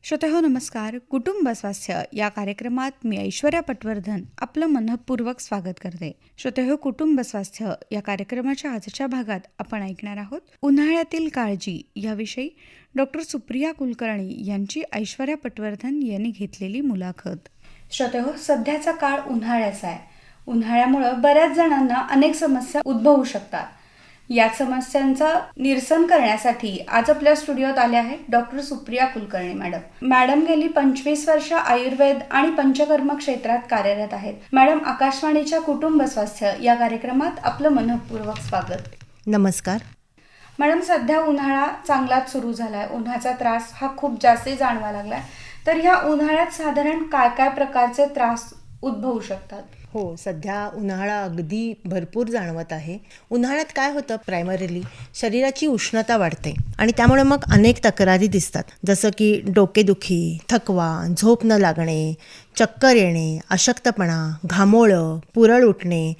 श्रोतेहो नमस्कार. कुटुंब स्वास्थ्य या कार्यक्रमात मी ऐश्वर्या पटवर्धन आपलं मनःपूर्वक स्वागत करते. श्रोतेहो, कुटुंब स्वास्थ्य या कार्यक्रमाच्या आजच्या भागात आपण ऐकणार आहोत उन्हाळ्यातील काळजी याविषयी डॉक्टर सुप्रिया कुलकर्णी यांची ऐश्वर्या पटवर्धन यांनी घेतलेली मुलाखत. श्रोतेहो, सध्याचा काळ उन्हाळ्याचा आहे. उन्हाळ्यामुळं बऱ्याच जणांना अनेक समस्या उद्भवू शकतात. या समस्यांचं निरसन करण्यासाठी आज आपल्या स्टुडिओत आले आहेत डॉक्टर सुप्रिया कुलकर्णी मॅडम गेली 25 वर्ष आयुर्वेद आणि पंचकर्म क्षेत्रात कार्यरत आहेत. मॅडम, आकाशवाणीच्या कुटुंब स्वास्थ्य या कार्यक्रमात आपलं मनःपूर्वक स्वागत. नमस्कार मॅडम, सध्या उन्हाळा चांगलाच सुरू झालाय. उन्हाचा त्रास हा खूप जास्त जाणवा लागलाय. तर ह्या उन्हाळ्यात साधारण काय काय प्रकारचे त्रास उद्भवू शकतात? हो, सध्या उन्हाळा अगदी भरपूर जाणवत आहे. उन्हाळ्यात काय होतं, प्रायमरीली शरीराची उष्णता वाढते आणि त्यामुळे मग अनेक तक्रारी दिसतात, जसं की डोकेदुखी, थकवा, झोप न लागणे, चक्कर येणे, अशक्तपणा, घामोळं, पुरळ उठणे,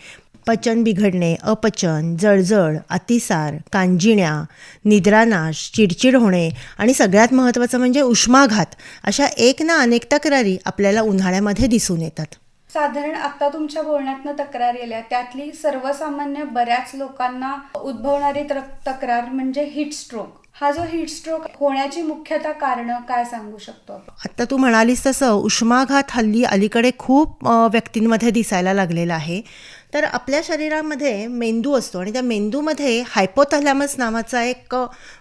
पचन बिघडणे, अपचन, जळजळ, अतिसार, कांजिण्या, निद्रानाश, चिडचिड होणे आणि सगळ्यात महत्त्वाचं म्हणजे उष्माघात. अशा एक ना अनेक तक्रारी आपल्याला उन्हाळ्यामध्ये दिसून येतात. साधारण आता तुमच्या बोलण्यातनं तक्रार आल्या, त्यातली सर्वसामान्य बऱ्याच लोकांना उद्भवणारी तक्रार म्हणजे हीट स्ट्रोक. हा जो हीट स्ट्रोक होण्याची मुख्यतः कारणं काय सांगू शकतो? आता तू म्हणालीस तसं उष्माघात हल्ली अलीकडे खूप व्यक्तींमध्ये दिसायला लागलेला आहे. तर आपल्या शरीरामध्ये मेंदू असतो आणि त्या मेंदूमध्ये हायपोथॅलॅमस नावाचा एक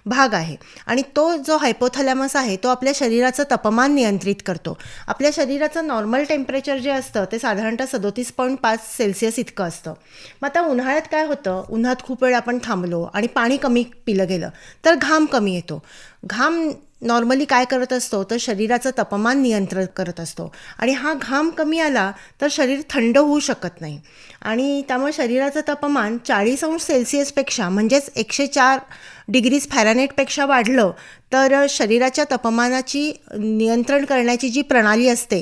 भाग आहे आणि तो जो हायपोथॅलॅमस आहे तो आपल्या शरीराचं तापमान नियंत्रित करतो. आपल्या शरीराचं नॉर्मल टेम्परेचर जे असतं ते साधारणतः 37.5 सेल्सिअस इतकं असतं. मग आता उन्हाळ्यात काय होतं, उन्हात खूप वेळ आपण थांबलो आणि पाणी कमी पिलं गेलं तर घाम कमी येतो. घाम नॉर्मली काय करत असतो तर शरीराचं तापमान नियंत्रित करत असतो आणि हा घाम कमी आला तर शरीर थंड होऊ शकत नाही आणि त्यामुळे शरीराचं तापमान 40 अंश सेल्सिअसपेक्षा म्हणजेच 104 डिग्रीज फॅरनहाईटपेक्षा वाढलं तर शरीराच्या तापमानाची नियंत्रण करण्याची जी प्रणाली असते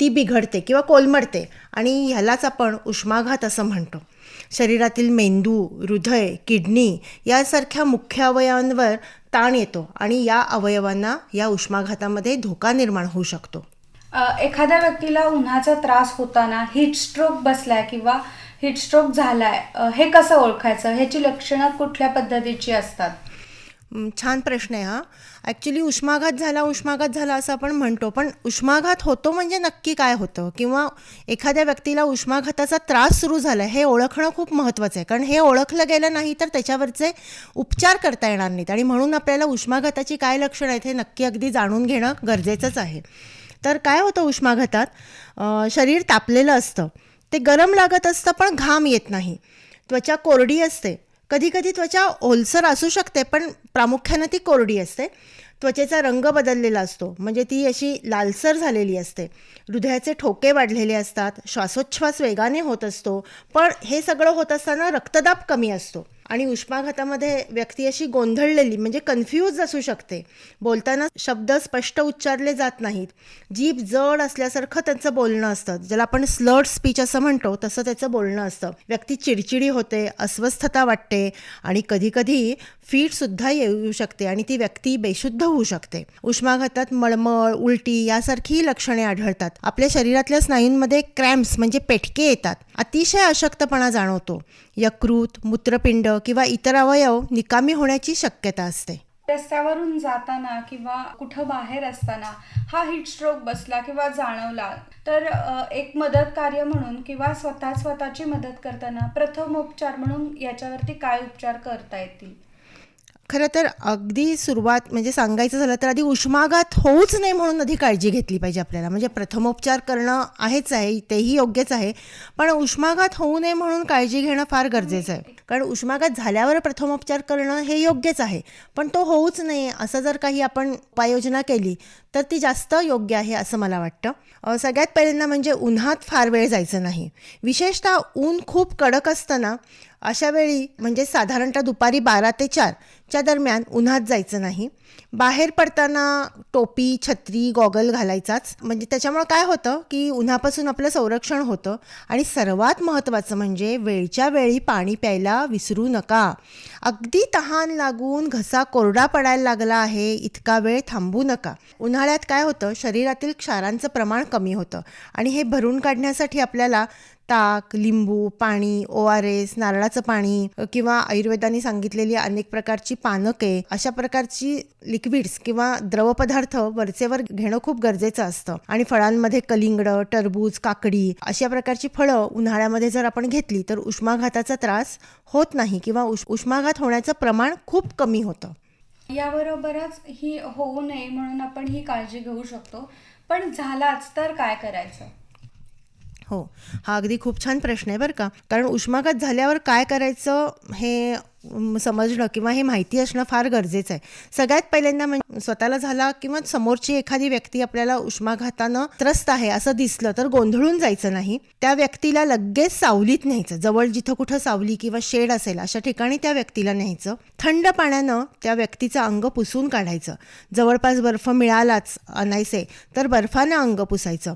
ती बिघडते किंवा कोलमडते आणि ह्यालाच आपण उष्माघात असं म्हणतो. शरीरातील मेंदू, हृदय, किडनी यासारख्या मुख्य अवयवांवर ताण येतो आणि या अवयवांना या उष्माघातामध्ये धोका निर्माण होऊ शकतो. एखाद्या व्यक्तीला उन्हाचा त्रास होताना हीट स्ट्रोक बसलाय किंवा हीट स्ट्रोक झालाय, हे कसं ओळखायचं? ह्याची लक्षणं कुठल्या पद्धतीची असतात? छान प्रश्न आहे हा. ॲक्च्युली उष्माघात झाला असं आपण म्हणतो, पण उष्माघात होतो म्हणजे नक्की काय होतं किंवा एखाद्या व्यक्तीला उष्माघाताचा त्रास सुरू झाला हे ओळखणं खूप महत्त्वाचं आहे. कारण हे ओळखलं गेलं नाही तर त्याच्यावरचे उपचार करता येणार नाहीत आणि म्हणून आपल्याला उष्माघाताची काय लक्षणं आहेत हे नक्की अगदी जाणून घेणं गरजेचंच आहे. तर काय होतं उष्माघातात, शरीर तापलेलं असतं, ते गरम लागत असतं पण घाम येत नाही, त्वचा कोरडी असते, कधीकधी त्वचा ओलसर असू शकते पण प्रामुख्यानं ती कोरडी असते, त्वचेचा रंग बदललेला असतो म्हणजे ती अशी लालसर झालेली असते, हृदयाचे ठोके वाढलेले असतात, श्वासोच्छ्वास वेगाने होत असतो, पण हे सगळं होत असताना रक्तदाब कमी असतो आणि उष्माघातामध्ये व्यक्ती अशी गोंधळलेली म्हणजे कन्फ्यूज असू शकते, बोलताना शब्द स्पष्ट उच्चारले जात नाहीत, जीभ जड असल्यासारखं त्यांचं बोलणं असतं, ज्याला आपण स्लर्ड स्पीच असं म्हणतो तसं त्याचं बोलणं असतं, व्यक्ती चिडचिडी होते, अस्वस्थता वाटते आणि कधीकधी फीटसुद्धा येऊ शकते आणि ती व्यक्ती बेशुद्ध होऊ शकते. उष्माघातात मळमळ, उलटी यासारखी लक्षणे आढळतात. आपल्या शरीरातल्या स्नायूंमध्ये क्रॅम्प्स म्हणजे पेटके येतात, अतिशय अशक्तपणा जाणवतो, यकृत, मूत्रपिंड किंवा इतर अवयव निकामी होण्याची शक्यता असते. रस्त्यावरून जाताना किंवा कुठं बाहेर असताना हा हीट स्ट्रोक बसला किंवा जाणवला तर एक मदत कार्य म्हणून किंवा स्वतःची मदत करताना प्रथमोपचार म्हणून याच्यावरती काय उपचार करता येतील? खरं तर अगदी सुरुवात म्हणजे सांगायचं झालं तर आधी उष्माघात होऊच नये म्हणून आधी काळजी घेतली पाहिजे आपल्याला. म्हणजे प्रथमोपचार करणं आहेच आहे, तेही योग्यच आहे, पण उष्माघात होऊ नये म्हणून काळजी घेणं फार गरजेचं आहे. कारण उष्माघात झाल्यावर प्रथमोपचार करणं हे योग्यच आहे, पण तो होऊच नये असं जर काही आपण उपाययोजना केली तर ती जास्त योग्य आहे असं मला वाटतं. सगळ्यात पहिल्यांदा म्हणजे उन्हात फार वेळ जायचं नाही. विशेषतः ऊन खूप कडक असताना अशा वेळी म्हणजे साधारणतः दुपारी 12 ते 4 च्या दरम्यान उन्हात जायचं नाही. बाहेर पडताना टोपी, छत्री, गॉगल घालायचाच, म्हणजे त्याच्यामुळे काय होतं की उन्हापासून आपलं संरक्षण होतं आणि सर्वात महत्त्वाचं म्हणजे वेळच्या वेळी पाणी प्यायला विसरू नका. अगदी तहान लागून घसा कोरडा पडायला लागला आहे इतका वेळ थांबू नका. उन्हाळ्यात उन्हाळ्यात काय होतं, शरीरातील क्षारांचं प्रमाण कमी होतं आणि हे भरून काढण्यासाठी आपल्याला ताक, लिंबू, पाणी, ORS, नारळाचं पाणी किंवा आयुर्वेदाने सांगितलेली अनेक प्रकारची पानके, अशा प्रकारची लिक्विड्स किंवा द्रवपदार्थ वरचेवर घेणं खूप गरजेचं असतं. आणि फळांमध्ये कलिंगड, टरबूज, काकडी अशा प्रकारची फळं उन्हाळ्यामध्ये जर आपण घेतली तर उष्माघाताचा त्रास होत नाही किंवा उष्माघात होण्याचं प्रमाण खूप कमी होतं. याबरोबरच ही होऊ नये म्हणून आपण ही काळजी घेऊ शकतो, पण झालाच तर काय करायचं? हो, हा अगदी खूप छान प्रश्न आहे बरं का. कारण उष्माघात झाल्यावर काय करायचं हे समजणं किंवा हे माहिती असणं फार गरजेचं आहे. सगळ्यात पहिल्यांदा म्हणजे स्वतःला झाला किंवा समोरची एखादी व्यक्ती आपल्याला उष्माघातानं त्रस्त आहे असं दिसलं तर गोंधळून जायचं नाही. त्या व्यक्तीला लगेच सावलीत न्यायचं. जवळ जिथं कुठं सावली किंवा शेड असेल अशा ठिकाणी त्या व्यक्तीला न्यायचं. थंड पाण्यानं त्या व्यक्तीचं अंग पुसून काढायचं. जवळपास बर्फ मिळालाच आणायचे तर बर्फानं अंग पुसायचं.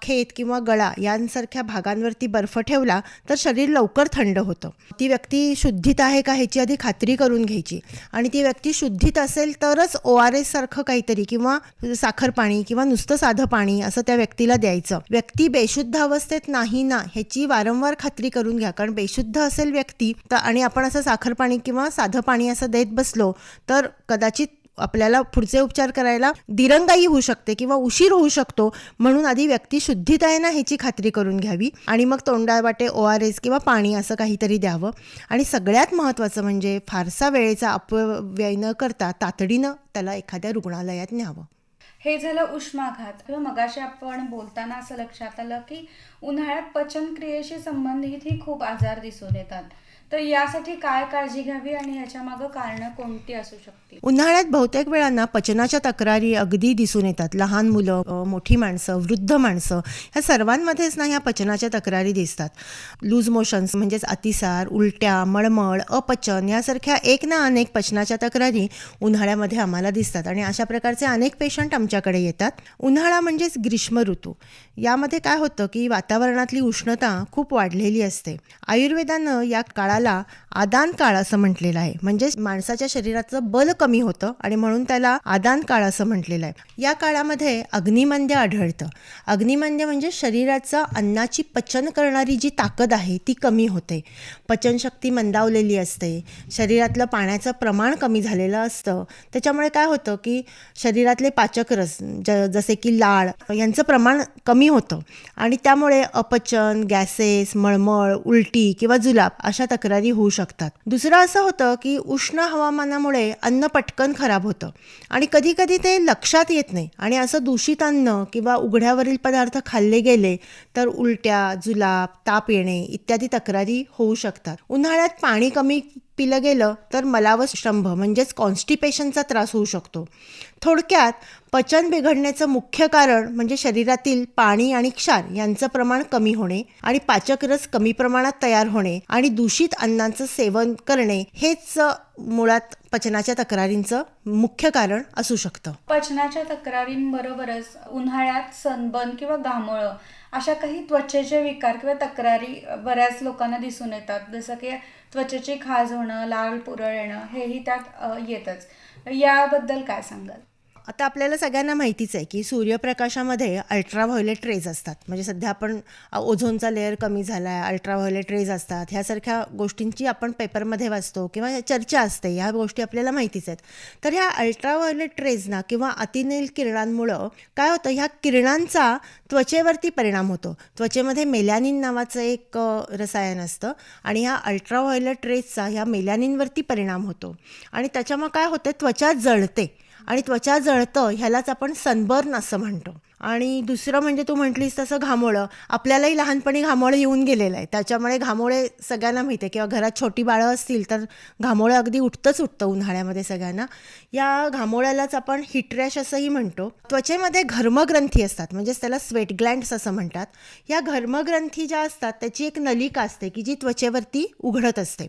खेत किंवा गळा यांसारख्या भागांवरती बर्फ ठेवला तर शरीर लवकर थंड होतं. ती व्यक्ती शुद्धीत आहे का ह्याची आधी खात्री करून घ्यायची आणि ती व्यक्ती शुद्धीत असेल तरच ORS सारखं काहीतरी किंवा साखर पाणी किंवा नुसतं साधं पाणी असं त्या व्यक्तीला द्यायचं. व्यक्ती बेशुद्ध अवस्थेत नाही ना ह्याची वारंवार खात्री करून घ्या. कारण बेशुद्ध असेल व्यक्ती तर आणि आपण असं साखर पाणी किंवा साधं पाणी असं देत बसलो तर कदाचित आपल्याला पुढचे उपचार करायला दिरंगाई होऊ शकते किंवा उशीर होऊ शकतो. म्हणून आधी व्यक्ती शुद्धीत आहे ना ह्याची खात्री करून घ्यावी आणि मग तोंडावाटे ORS किंवा पाणी असं काहीतरी द्यावं. आणि सगळ्यात महत्त्वाचं म्हणजे फारसा वेळेचा अपव्यय न करता तातडीनं त्याला एखाद्या रुग्णालयात न्यावं. हे झालं उष्माघात. किंवा मगाशी आपण बोलताना असं लक्षात आलं की उन्हाळ्यात पचनक्रियेशी संबंधितही खूप आजार दिसून येतात. तर यासाठी काय काळजी घ्यावी आणि याच्या मागं कारणं कोणती असू शकतील? उन्हाळ्यात बहुतेक वेळांना पचनाच्या तक्रारी अगदी दिसून येतात. लहान मुलं, मोठी माणसं, वृद्ध माणसं ह्या सर्वांमध्येच ना ह्या पचनाच्या तक्रारी दिसतात. लूज मोशन्स म्हणजेच अतिसार, उलट्या, मळमळ, अपचन यासारख्या एक ना अनेक पचनाच्या तक्रारी उन्हाळ्यामध्ये आम्हाला दिसतात आणि अशा प्रकारचे अनेक पेशंट आमच्याकडे येतात. उन्हाळा म्हणजेच ग्रीष्म ऋतू. यामध्ये काय होतं की वातावरणातली उष्णता खूप वाढलेली असते. आयुर्वेदानं या काळाला आदान काळ असं म्हटलेलं आहे. म्हणजे माणसाच्या शरीराचं बल कमी होतं आणि म्हणून त्याला आदान काळ असं म्हटलेलं आहे. या काळामध्ये अग्निमंद्य आढळतं. अग्निमंद्य म्हणजे शरीराचं अन्नाची पचन करणारी जी ताकद आहे ती कमी होते. पचनशक्ती मंदावलेली असते. शरीरातलं पाण्याचं प्रमाण कमी झालेलं असतं. त्याच्यामुळे काय होतं की शरीरातले पाचक रस जसे की लाळ यांचं प्रमाण कमी होतं आणि त्यामुळे अपचन, गॅसेस, मळमळ, उलटी किंवा जुलाब अशा तक्रारी होऊ शकतात. दुसरं असं होतं की उष्ण हवामानामुळे अन्न पटकन खराब होतं आणि कधी कधी ते लक्षात येत नाही आणि असं दूषित अन्न किंवा उघड्यावरील पदार्थ खाल्ले गेले तर उलट्या, जुलाब, ताप येणे इत्यादी तक्रारी होऊ शकतात. उन्हाळ्यात पाणी कमी पिलं गेलं तर मलावस्त्रंभ म्हणजेच कॉन्स्टिपेशनचा त्रास होऊ शकतो. थोडक्यात पचन बिघडण्याचं मुख्य कारण म्हणजे शरीरातील पाणी आणि क्षार यांचं प्रमाण कमी होणे आणि पाचक रस कमी प्रमाणात तयार होणे आणि दूषित अन्नाचं सेवन करणे हेच मुळात पचनाच्या तक्रारींचं मुख्य कारण असू शकतं. पचनाच्या तक्रारींबरोबरच उन्हाळ्यात सनबर्न किंवा घामोळं अशा काही त्वचेचे विकार किंवा तक्रारी बऱ्याच लोकांना दिसून येतात. जसं की त्वचेची खाज होणं, लाल पुरळ येणं हेही त्यात येतच. याबद्दल काय सांगाल? आता आपल्याला सगळ्यांना माहितीच आहे की सूर्यप्रकाशामध्ये अल्ट्राव्हायोलेट रेज असतात. म्हणजे सध्या आपण ओझोनचा लेअर कमी झाला आहे, अल्ट्राव्हायोलेट रेज असतात. ह्यासारख्या गोष्टींची आपण पेपरमध्ये वाचतो किंवा चर्चा असते. ह्या गोष्टी आपल्याला माहितीच आहेत. तर ह्या अल्ट्राव्हायोलेट रेजना किंवा अतिनील किरणांमुळं काय होतं, ह्या किरणांचा त्वचेवरती परिणाम होतो. त्वचेमध्ये मेलॅनिन नावाचं एक रसायन असतं आणि ह्या अल्ट्राव्हायोलेट रेजचा ह्या मेलॅनिनवरती परिणाम होतो आणि त्याच्यामुळे काय होतं, त्वचा जळते आणि त्वचा जळतं ह्यालाच आपण सनबर्न असं म्हणतो. आणि दुसरं म्हणजे तू म्हटलीस तसं घामोळं. आपल्यालाही लहानपणी घामोळं येऊन गेलेलं आहे. त्याच्यामुळे घामोळे सगळ्यांना माहिती आहे किंवा घरात छोटी बाळं असतील तर घामोळं अगदी उठतं उन्हाळ्यामध्ये सगळ्यांना. या घामोळ्यालाच आपण हिट रॅश असंही म्हणतो. त्वचेमध्ये घर्मग्रंथी असतात, म्हणजेच त्याला स्वेट ग्लँड्स असं म्हणतात. या घर्मग्रंथी ज्या असतात त्याची एक नलिका असते की जी त्वचेवरती उघडत असते.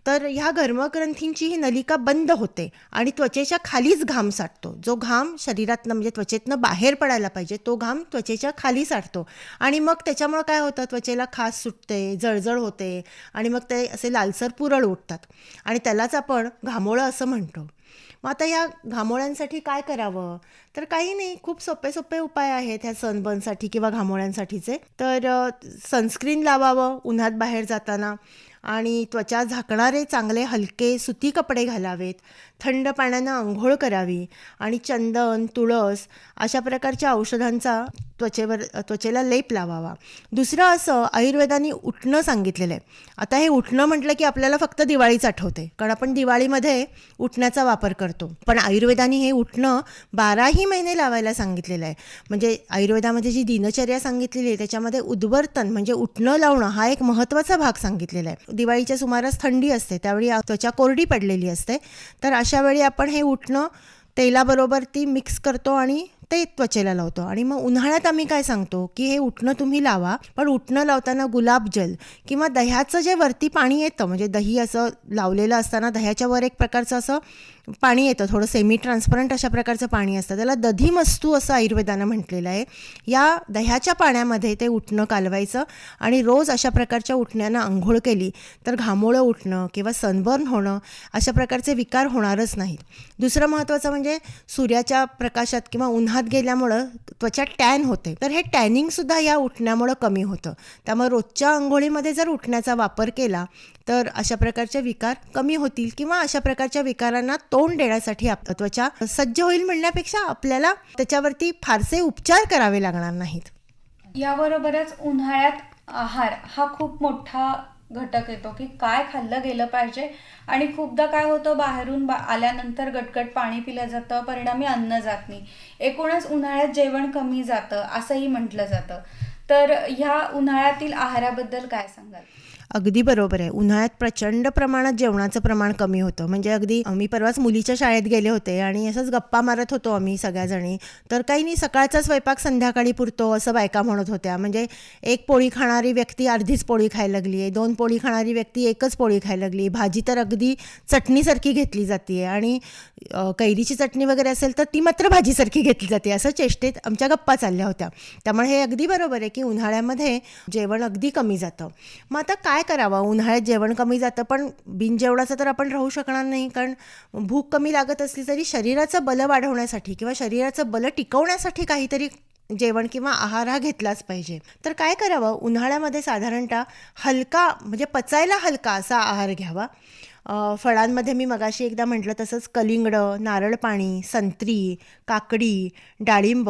तर ह्या घर्मग्रंथींची ही नलिका बंद होते आणि त्वचेच्या खालीच घाम साठतो. जो घाम शरीरातनं म्हणजे त्वचेतनं बाहेर पडायला पाहिजे तो घाम त्वचेच्या खाली साठतो आणि मग त्याच्यामुळं काय होतं, त्वचेला खाज सुटते, जळजळ होते आणि मग ते असे लालसर पुरळ उठतात आणि त्यालाच आपण घामोळं असं म्हणतो. मग आता ह्या घामोळ्यांसाठी काय करावं? तर काही नाही, खूप सोपे सोपे उपाय आहेत ह्या सनबर्नसाठी किंवा घामोळ्यांसाठीचे. तर सनस्क्रीन लावावं उन्हात बाहेर जाताना आणि त्वचा झाकणारे चांगले हलके सुती कपडे घालावेत, थंड पाण्यानं अंघोळ करावी आणि चंदन, तुळस अशा प्रकारच्या औषधांचा त्वचेला लेप लावावा. दुसरं असं आयुर्वेदाने उठणं सांगितलेलं आहे. आता हे उठणं म्हटलं की आपल्याला फक्त दिवाळीच आठवते, कारण आपण दिवाळीमध्ये उठण्याचा वापर करतो. पण आयुर्वेदाने हे उठणं 12ही महिने लावायला सांगितलेलं आहे. म्हणजे आयुर्वेदामध्ये जी दिनचर्या सांगितलेली आहे त्याच्यामध्ये उद्वर्तन म्हणजे उठणं लावणं हा एक महत्त्वाचा भाग सांगितलेला आहे. दिवाळीच्या सुमारास थंडी असते, त्यावेळी त्वचा कोरडी पडलेली असते, तर अशा वेळी आपण हे उठणं तेलाबरोबर ती मिक्स करतो आणि ते त्वचेला लावतो. आणि मग उन्हाळ्यात आम्ही काय सांगतो की हे उठणं तुम्ही लावा, पण उठणं लावताना गुलाबजल किंवा दह्याचं जे वरती पाणी येतं, म्हणजे दही असं लावलेलं असताना दह्याच्या वर एक प्रकारचं असं पाणी येतं, थोडं सेमी ट्रान्सपरंट अशा प्रकारचं पाणी असतं, त्याला दधीमस्तू असं आयुर्वेदानं म्हटलेलं आहे. या दह्याच्या पाण्यामध्ये ते उठणं कालवायचं आणि रोज अशा प्रकारच्या उठण्यानं आंघोळ केली तर घामोळं उठणं किंवा सनबर्न होणं अशा प्रकारचे विकार होणारच नाहीत. दुसरं महत्त्वाचं म्हणजे सूर्याच्या प्रकाशात किंवा उन्हात गेल्यामुळं त्वचा टॅन होते, तर हे टॅनिंगसुद्धा या उठण्यामुळं कमी होतं. त्यामुळे रोजच्या आंघोळीमध्ये जर उठण्याचा वापर केला तर अशा प्रकारचे विकार कमी होतील किंवा अशा प्रकारच्या विकारांना तोंड देण्यासाठी त्वचा सज्ज होईल म्हणण्यापेक्षा आपल्याला त्याच्यावरती फारसे उपचार करावे लागणार नाहीत. याबरोबरच उन्हाळ्यात आहार हा खूप मोठा घटक येतो की काय खाल्लं गेलं पाहिजे. आणि खूपदा काय होतं, बाहेरून आल्यानंतर गटगट पाणी पिलं जातं, परिणामी अन्न जात नाही. एकूणच उन्हाळ्यात जेवण कमी जातं असंही म्हटलं जातं. तर ह्या उन्हाळ्यातील आहाराबद्दल काय सांगाल? अगदी बरोबर आहे. उन्हाळ्यात प्रचंड प्रमाणात जेवणाचं प्रमाण कमी होतं. म्हणजे अगदी मी परवाच मुलीच्या शाळेत गेले होते आणि असंच गप्पा मारत होतो आम्ही सगळ्याजणी. तर काही नाही, सकाळचा स्वयंपाक संध्याकाळी पुरतो असं बायका म्हणत होत्या. म्हणजे एक पोळी खाणारी व्यक्ती अर्धीच पोळी खायला लागली आहे, 2 पोळी खाणारी व्यक्ती एकच पोळी खायला लागली, भाजी तर अगदी चटणीसारखी घेतली जाते आणि कैरीची चटणी वगैरे असेल तर ती मात्र भाजीसारखी घेतली जाते, असं चेष्टेत आमच्या गप्पा चालल्या होत्या. त्यामुळे हे अगदी बरोबर आहे की उन्हाळ्यामध्ये जेवण अगदी कमी जातं. मग आता काय करावं? उन्हाळ्यात जेवण कमी जातं, पण बिन जेवणाचं तर आपण राहू शकणार नाही, कारण भूक कमी लागत असली तरी शरीराचं बल वाढवण्यासाठी किंवा शरीराचं बल टिकवण्यासाठी काहीतरी जेवण किंवा आहार हा घेतलाच पाहिजे. तर काय करावं? उन्हाळ्यामध्ये साधारणतः हलका म्हणजे पचायला हलका असा आहार घ्यावा. फळांमध्ये मी मगाशी एकदा म्हटलं तसंच कलिंगडं, नारळ पाणी, संत्री, काकडी, डाळिंब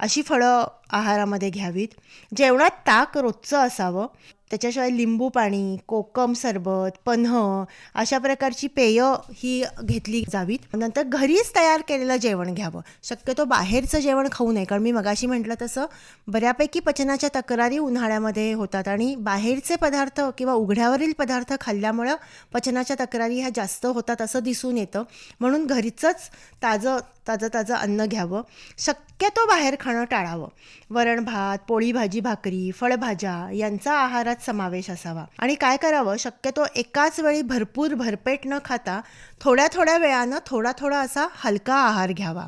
अशी फळं आहारामध्ये घ्यावीत. जेवणात ताक रोजचं असावं. त्याच्याशिवाय लिंबू पाणी, कोकम सरबत, पन्ह अशा प्रकारची पेय ही घेतली जावीत. नंतर घरीच तयार केलेलं जेवण घ्यावं. शक्यतो बाहेरचं जेवण खाऊ नये, कारण मी मगाशी म्हटलं तसं बऱ्यापैकी पचनाच्या तक्रारी उन्हाळ्यामध्ये होतात आणि बाहेरचे पदार्थ किंवा उघड्यावरील पदार्थ खाल्ल्यामुळं पचनाच्या तक्रारी ह्या जास्त होतात असं दिसून येतं. म्हणून घरीचंच ताजं अन्न घ्यावं. शक्यतो बाहेर खाणं टाळावं. वरण भात, पोळी भाजी भाकरी, फळभाज्या यांचा आहारात समावेश असावा. आणि काय करावं? शक्यतो एकाच वेळी भरपूर भरपेट न खाता थोड्या वेळानं थोडा असा हलका आहार घ्यावा.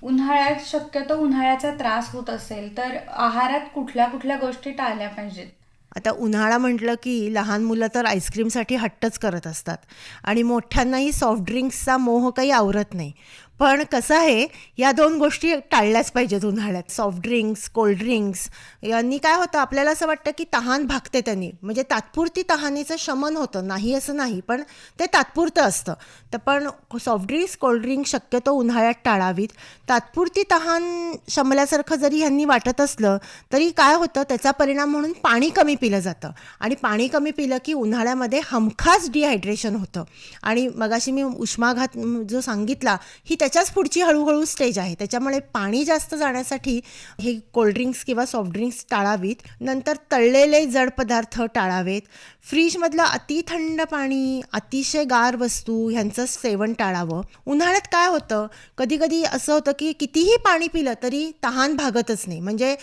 उन्हाळ्यात शक्यतो उन्हाळ्याचा त्रास होत असेल तर आहारात कुठल्या गोष्टी टाळल्या पाहिजेत? आता उन्हाळा म्हटलं की लहान मुलं तर आईस्क्रीमसाठी हट्टच करत असतात आणि मोठ्यांनाही सॉफ्ट ड्रिंक्सचा मोह काही आवरत नाही. पण कसं आहे, या 2 गोष्टी टाळल्याच पाहिजेत उन्हाळ्यात. सॉफ्ट ड्रिंक्स, कोल्ड ड्रिंक्स यांनी काय होतं, आपल्याला असं वाटतं की तहान भागते त्यांनी, म्हणजे तात्पुरती तहानेचं शमन होतं, नाही असं नाही, पण ते तात्पुरतं असतं. तर पण सॉफ्ट ड्रिंक्स, कोल्ड ड्रिंक्स शक्यतो उन्हाळ्यात टाळावीत. तात्पुरती तहान शमल्यासारखं जरी ह्यांनी वाटत असलं तरी काय होतं, त्याचा परिणाम म्हणून पाणी कमी पिलं जातं आणि पाणी कमी पिलं की उन्हाळ्यामध्ये हमखास डिहायड्रेशन होतं. आणि मगाशी मी उष्माघात जो सांगितला ही त्याच्याच पुढची हळूहळू स्टेज आहे. त्याच्यामुळे पाणी जास्त जाण्यासाठी हे कोल्ड्रिंक्स किंवा सॉफ्ट ड्रिंक्स टाळावीत. नंतर तळलेले जड पदार्थ टाळावेत. फ्रीजमधलं अतिथंड पाणी, अतिशय गार वस्तू ह्यांचं सेवन टाळावं. उन्हाळ्यात काय होतं, कधी असं होतं की कितीही पाणी पिलं तरी तहान भागतच नाही. म्हणजे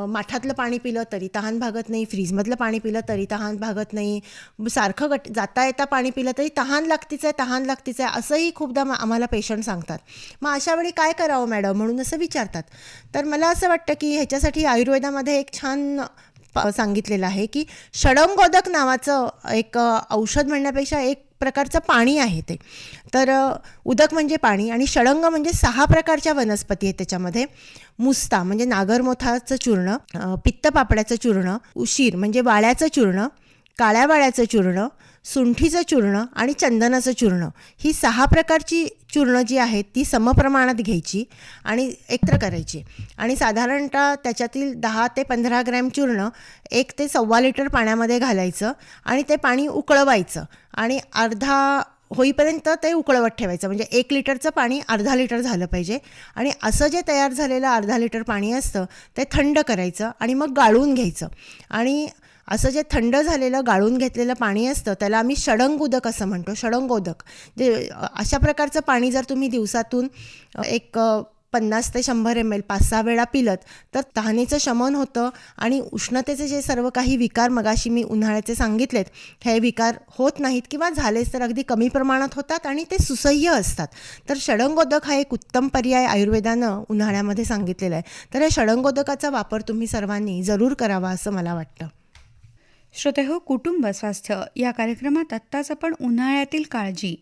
माठातलं पाणी पिलं तरी तहान भागत नाही, फ्रीजमधलं पाणी पिलं तरी तहान भागत नाही, सारखं जाता येता पाणी पिलं तरी तहान लागतीच आहे असंही खूपदा आम्हाला पेशंट सांगतात. मग अशा वेळी काय करावं मॅडम म्हणून असं विचारतात. तर मला असं वाटतं की ह्याच्यासाठी आयुर्वेदामध्ये एक छान सांगितलेलं आहे की षडंगोदक नावाचं एक औषध म्हणण्यापेक्षा एक प्रकारचं पाणी आहे ते. तर उदक म्हणजे पाणी आणि षडंग म्हणजे 6 प्रकारच्या वनस्पती आहेत त्याच्यामध्ये. मुस्ता म्हणजे नागरमोथाचं चूर्ण, पित्तपापड्याचं चूर्ण, उशीर म्हणजे वाळ्याचं चूर्ण, काळ्या वाळ्याचं चूर्ण, सुंठीचं चूर्ण आणि चंदनाचं चूर्ण. ही 6 प्रकारची चूर्ण जी आहेत ती समप्रमाणात घ्यायची आणि एकत्र करायची आणि साधारणतः त्याच्यातील 10 ते 15 ग्रॅम चूर्ण 1 ते 1.25 लिटर पाण्यामध्ये घालायचं आणि ते पाणी उकळवायचं आणि अर्धा होईपर्यंत ते उकळवत ठेवायचं. म्हणजे 1 लिटरचं पाणी अर्धा लिटर झालं पाहिजे आणि असं जे तयार झालेलं अर्धा लिटर पाणी असतं ते थंड करायचं आणि मग गाळून घ्यायचं. आणि असं जे थंड झालेलं गाळून घेतलेलं पाणी असतं त्याला आम्ही षडंगोदक असं म्हणतो. षडंगोदक जे अशा प्रकारचं पाणी जर तुम्ही दिवसातून एक 50 ते 100 ml 5-6 वेळा पिलत तर तहानेचं शमन होतं आणि उष्णतेचे जे सर्व काही विकार मगाशी मी उन्हाळ्याचे सांगितलेत हे विकार होत नाहीत किंवा झालेच तर अगदी कमी प्रमाणात होतात आणि ते सुसह्य असतात. तर षडंगोदक हा एक उत्तम पर्याय आयुर्वेदानं उन्हाळ्यामध्ये सांगितलेला आहे. तर या षडंगोदकाचा वापर तुम्ही सर्वांनी जरूर करावा असं मला वाटतं. श्रोतेहो, कुटुंब स्वास्थ्य या कार्यक्रमात आत्ताच आपण उन्हाळ्यातील काळजी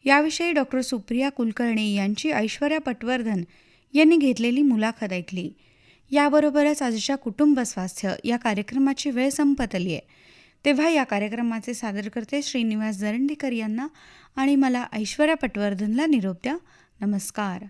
याविषयी डॉक्टर सुप्रिया कुलकर्णी यांची ऐश्वर्या पटवर्धन यांनी घेतलेली मुलाखत ऐकली. याबरोबरच आजच्या कुटुंब स्वास्थ्य या कार्यक्रमाची वेळ संपत आली आहे. तेव्हा या कार्यक्रमाचे सादरकर्ते श्रीनिवास दरंडीकर यांना आणि मला ऐश्वर्या पटवर्धनला निरोप द्या. नमस्कार.